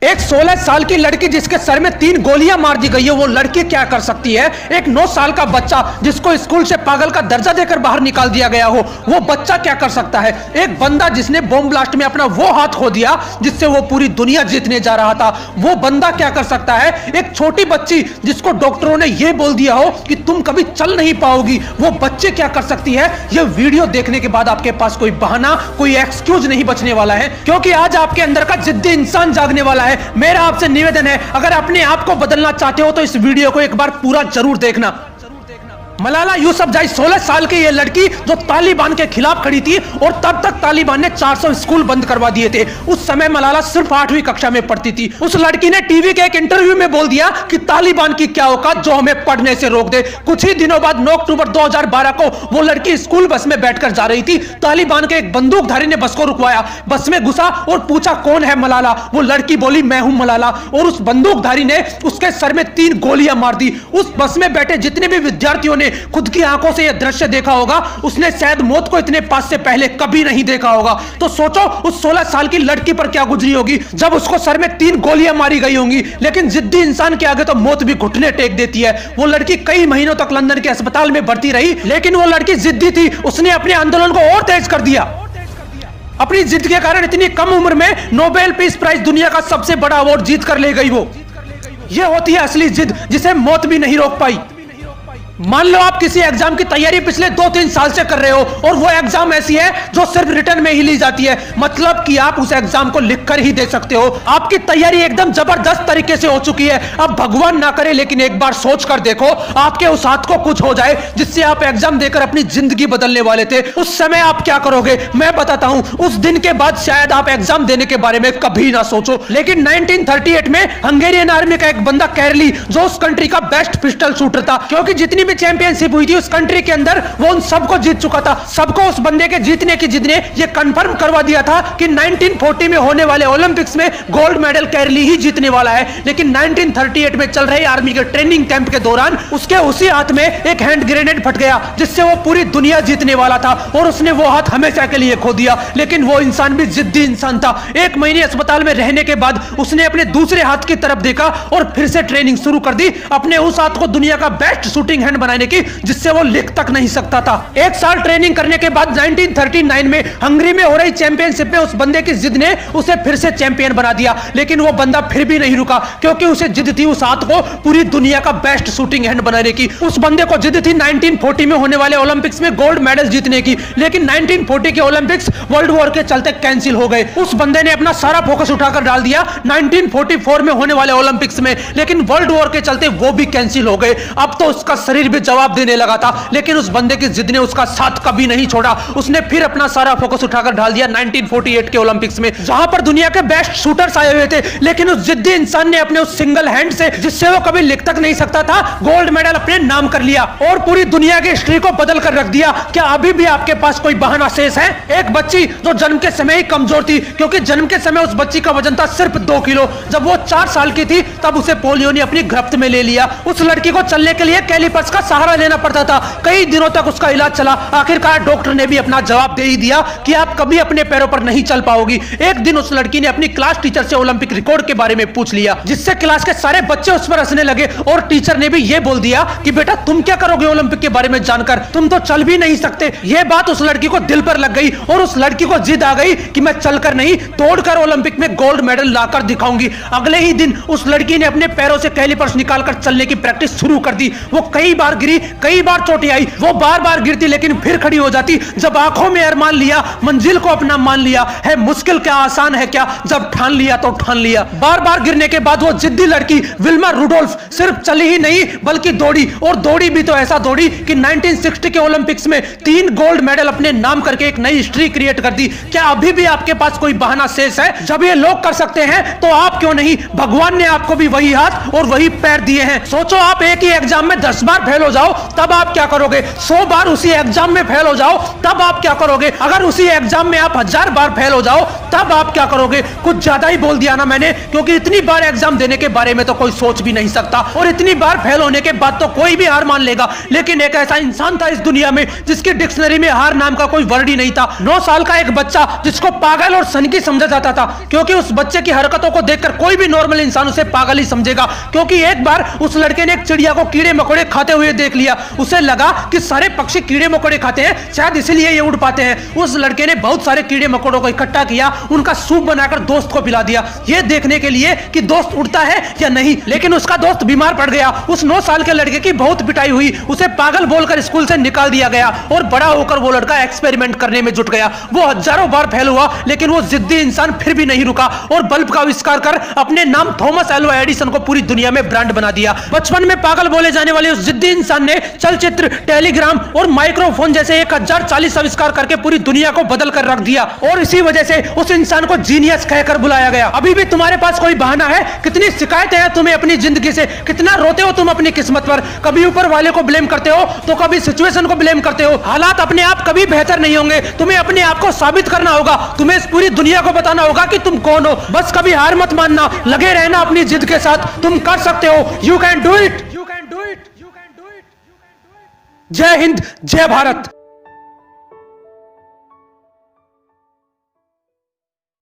एक 16 साल की लड़की जिसके सर में 3 गोलियां मार दी गई है, वो लड़की क्या कर सकती है। एक 9 साल का बच्चा जिसको स्कूल से पागल का दर्जा देकर बाहर निकाल दिया गया हो, वो बच्चा क्या कर सकता है। एक बंदा जिसने बॉम्ब ब्लास्ट में अपना वो हाथ खो दिया जिससे वो पूरी दुनिया जीतने जा रहा था, वो बंदा क्या कर सकता है। एक छोटी बच्ची जिसको डॉक्टरों ने ये बोल दिया हो कि तुम कभी चल नहीं पाओगी, वो बच्चे क्या कर सकती है। ये वीडियो देखने के बाद आपके पास कोई बहाना, कोई एक्सक्यूज नहीं बचने वाला है, क्योंकि आज आपके अंदर का जिद्दी इंसान जागने वाला है। मेरा आपसे निवेदन है, अगर अपने आप को बदलना चाहते हो तो इस वीडियो को एक बार पूरा जरूर देखना। मलाला यूसुफजाई 16 साल की ये लड़की जो तालिबान के खिलाफ खड़ी थी, और तब तक तालिबान ने 400 स्कूल बंद करवा दिए थे। उस समय मलाला सिर्फ 8वीं कक्षा में पढ़ती थी। उस लड़की ने टीवी के एक इंटरव्यू में बोल दिया कि तालिबान की क्या औकात जो हमें पढ़ने से रोक दे। कुछ ही दिनों बाद 9 अक्टूबर 2012 को वो लड़की स्कूल बस में बैठकर जा रही थी। तालिबान के एक बंदूकधारी ने बस को रुकवाया, बस में घुसा और पूछा कौन है मलाला। वो लड़की बोली मैं हूं मलाला, और उस बंदूकधारी ने उसके सर में 3 गोलियां मार दी। उस बस में बैठे जितने भी विद्यार्थियों ने खुद की आंखों से यह दृश्य देखा होगा, उसने शायद मौत को इतने पास से पहले कभी नहीं देखा होगा। तो सोचो उस 16 साल की लड़की पर क्या गुजरी होगी जब उसको सर में 3 गोलियां मारी गई होंगी। लेकिन जिद्दी इंसान के आगे तो मौत भी घुटने टेक देती है। वो लड़की कई महीनों तक लंदन के अस्पताल में भर्ती रही, लेकिन वो लड़की जिद्दी थी, उसने अपने आंदोलन को और तेज कर दिया। अपनी जिद के कारण इतनी कम उम्र में नोबेल पीस प्राइज, दुनिया का सबसे बड़ा अवार्ड जीत कर ले गई। वो ये होती है असली जिद, जिसे मौत भी नहीं रोक पाई। मान लो आप किसी एग्जाम की तैयारी पिछले 2-3 साल से कर रहे हो, और वो एग्जाम ऐसी है जो सिर्फ रिटर्न में ही ली जाती है, मतलब कि आप उस एग्जाम को लिखकर ही दे सकते हो। आपकी तैयारी एकदम जबरदस्त तरीके से हो चुकी है। अब भगवान ना करे, लेकिन एक बार सोच कर देखो, आपके उस हाथ को कुछ हो जाए जिससे आप एग्जाम देकर अपनी जिंदगी बदलने वाले थे, उस समय आप क्या करोगे मैं बताता हूं। उस दिन के बाद शायद आप एग्जाम देने के बारे में कभी ना सोचो। लेकिन 1938 में हंगेरियन आर्मी का एक बंदा कैरली, जो उस कंट्री का बेस्ट पिस्टल शूटर था, क्योंकि जितनी चैंपियनशिप हुई थी उस कंट्री के अंदर, वो उन सबको जीत चुका था। सबको उस बंदे के जीतने की जिद ने ये कंफर्म करवा दिया था कि 1940 में होने वाले ओलंपिक्स में गोल्ड मेडल कैरली ही जीतने वाला है। लेकिन 1938 में चल रहे आर्मी के ट्रेनिंग कैंप के दौरान उसके उसी हाथ में एक हैंड ग्रेनेड फट गया, जिससे वो पूरी दुनिया जीतने वाला था, और उसने वो हाथ हमेशा के लिए खो दिया। लेकिन वो इंसान भी जिद्दी इंसान था। 1 महीने अस्पताल में रहने के बाद उसने अपने दूसरे हाथ की तरफ देखा और फिर से ट्रेनिंग शुरू कर दी, अपने उस हाथ को दुनिया का बेस्ट शूटिंग हैंड बनाने की, जिससे वो लिख तक नहीं सकता था। 1 साल ट्रेनिंग करने के बाद 1939 में हंगरी में हो रही चैंपियनशिप में उस बंदे की जिद ने उसे फिर से चैंपियन बना दिया। लेकिन वो बंदा फिर भी नहीं रुका, क्योंकि उसे जिद थी उस हाथ को पूरी दुनिया का बेस्ट शूटिंग हैंड बनाने की। उस बंदे को जिद थी 1940 में होने वाले ओलंपिक्स में गोल्ड मेडल जीतने की। लेकिन 1940 के ओलंपिक्स वर्ल्ड वॉर के चलते कैंसिल हो गए। उस बंदे ने अपना सारा फोकस उठाकर डाल दिया 1944 में होने वाले ओलंपिक्स में, लेकिन वर्ल्ड वॉर के चलते वो भी कैंसिल हो गए। अब तो उसका शरीर भी जवाब देने लगा था, लेकिन उस बंदे की जिद ने उसका साथ कभी नहीं छोड़ा। उसने फिर अपना सारा फोकस उठाकर डाल दिया 1948 के ओलंपिक्स में, जहां पर दुनिया के बेस्ट शूटर्स आए हुए थे। लेकिन उस जिद्दी इंसान ने अपने उस सिंगल हैंड से, जिससे वो कभी लिख तक नहीं सकता था, गोल्ड मेडल अपने नाम कर लिया और पूरी दुनिया की हिस्ट्री को बदल कर रख दिया। क्या अभी भी आपके पास कोई बहाना शेष है? एक बच्ची जो जन्म के समय ही कमजोर थी, क्योंकि जन्म के समय उस बच्ची का वजन था सिर्फ 2 किलो। जब वो 4 साल की थी तब उसे पोलियो ने अपनी गिरफ्त में ले लिया। उस लड़की को चलने के लिए कैलिपर्स का सहारा लेना पड़ता था। कई दिनों तक उसका इलाज चला। आखिरकार डॉक्टर ने भी अपना जवाब दे ही दिया कि आप कभी अपने पैरों पर नहीं चल पाओगी। एक दिन उस लड़की ने अपनी क्लास टीचर से ओलंपिक रिकॉर्ड के बारे में पूछ लिया, जिससे क्लास के सारे बच्चे उस पर हंसने लगे, और टीचर ने भी यह बोल दिया कि बेटा तुम क्या करोगे ओलंपिक के बारे में जानकर, तुम तो चल भी नहीं सकते। यह बात उस लड़की को दिल पर लग गई, और उस लड़की को जिद आ गई कि मैं चलकर नहीं, तोड़कर ओलंपिक में गोल्ड मेडल लाकर दिखाऊंगी। अगले ही दिन उस लड़की ने अपने पैरों से कैलिपर्स निकालकर चलने की प्रैक्टिस शुरू कर दी। वो कई बार गिरी, कई बार चोटें आई, वो बार-बार गिरती लेकिन फिर खड़ी हो जाती। जब आंखों में अरमान लिया, मंजिल को अपना मान लिया, है मुश्किल क्या आसान है क्या, जब ठान लिया तो ठान लिया। बार-बार गिरने के बाद वो जिद्दी लड़की विल्मा रुडोल्फ सिर्फ चली ही नहीं बल्कि दौड़ी, और दौड़ी भी तो ऐसा दौड़ी कि 1960 के ओलंपिक्स में 3 गोल्ड मेडल अपने नाम करके एक नई हिस्ट्री क्रिएट कर दी। क्या अभी भी आपके पास कोई बहाना शेष है? जब ये लोग कर सकते हैं तो आप क्यों नहीं? भगवान ने आपको भी वही हाथ और वही पैर दिए हैं। सोचो आप एक ही एग्जाम में 10 बार फेल हो जाओ तब आप क्या करोगे, 100 बार उसी एग्जाम में फेल हो जाओ तब आप क्या करोगे, अगर उसी एग्जाम में आप 1000 बार फेल हो जाओ तब आप क्या करोगे। कुछ ज्यादा ही बोल दिया ना मैंने, क्योंकि इतनी बार एग्जाम देने के बारे में तो कोई सोच भी नहीं सकता और इतनी बार फेल होने के बाद तो कोई भी हार मान लेगा। लेकिन एक ऐसा इंसान था इस दुनिया में जिसकी डिक्शनरी में हार नाम का कोई वर्ड ही नहीं था। 9 साल का एक बच्चा जिसको पागल और सनकी समझा जाता था, क्योंकि उस बच्चे की हरकतों को देखकर कोई भी नॉर्मल इंसान उसे पागल ही समझेगा। क्योंकि एक बार उस लड़के ने एक चिड़िया को कीड़े मकोड़े खाते हुए देख लिया। उसे लगा कि सारे पक्षी कीड़े मकोड़े खाते हैं, शायद इसलिए ये उड़ पाते हैं। उस लड़के ने बहुत सारे कीड़े मकोड़ों को इकट्ठा किया, उनका सूप बनाकर दोस्त को पिला दिया, ये देखने के लिए कि दोस्त उड़ता है या नहीं। लेकिन उसका दोस्त बीमार पड़ गया। उस 9 साल के लड़के की बहुत पिटाई हुई, उसे पागल बोलकर स्कूल से निकाल दिया गया और बड़ा होकर वो लड़का एक्सपेरिमेंट करने में जुट गया। वो हजारों बार फेल हुआ, लेकिन वो जिद्दी इंसान फिर भी नहीं रुका और बल्ब का आविष्कार कर अपने नाम थॉमस एल्वा एडिसन को पूरी दुनिया में ब्रांड बना दिया। बचपन में पागल बोले जाने वाले उस जिद्दी इंसान ने चलचित्र, टेलीग्राम और माइक्रोफोन जैसे 1040 आविष्कार करके पूरी दुनिया को बदल कर रख दिया और इसी वजह से उस इंसान को जीनियस कहकर बुलाया गया। अभी भी तुम्हारे पास कोई बहाना है? कितनी शिकायतें हैं तुम्हें अपनी जिंदगी से, कितना रोते हो तुम अपनी किस्मत पर, कभी ऊपर वाले को ब्लेम करते हो तो कभी सिचुएशन को ब्लेम करते हो। हालात अपने आप कभी बेहतर नहीं होंगे, तुम्हें अपने आप को साबित करना होगा, तुम्हें इस पूरी दुनिया को बताना होगा कि तुम कौन हो। बस कभी हार मत मानना, लगे रहना अपनी जिद के साथ, तुम कर सकते हो। You can do it, you can do it, you can do it. जय हिंद, जय भारत।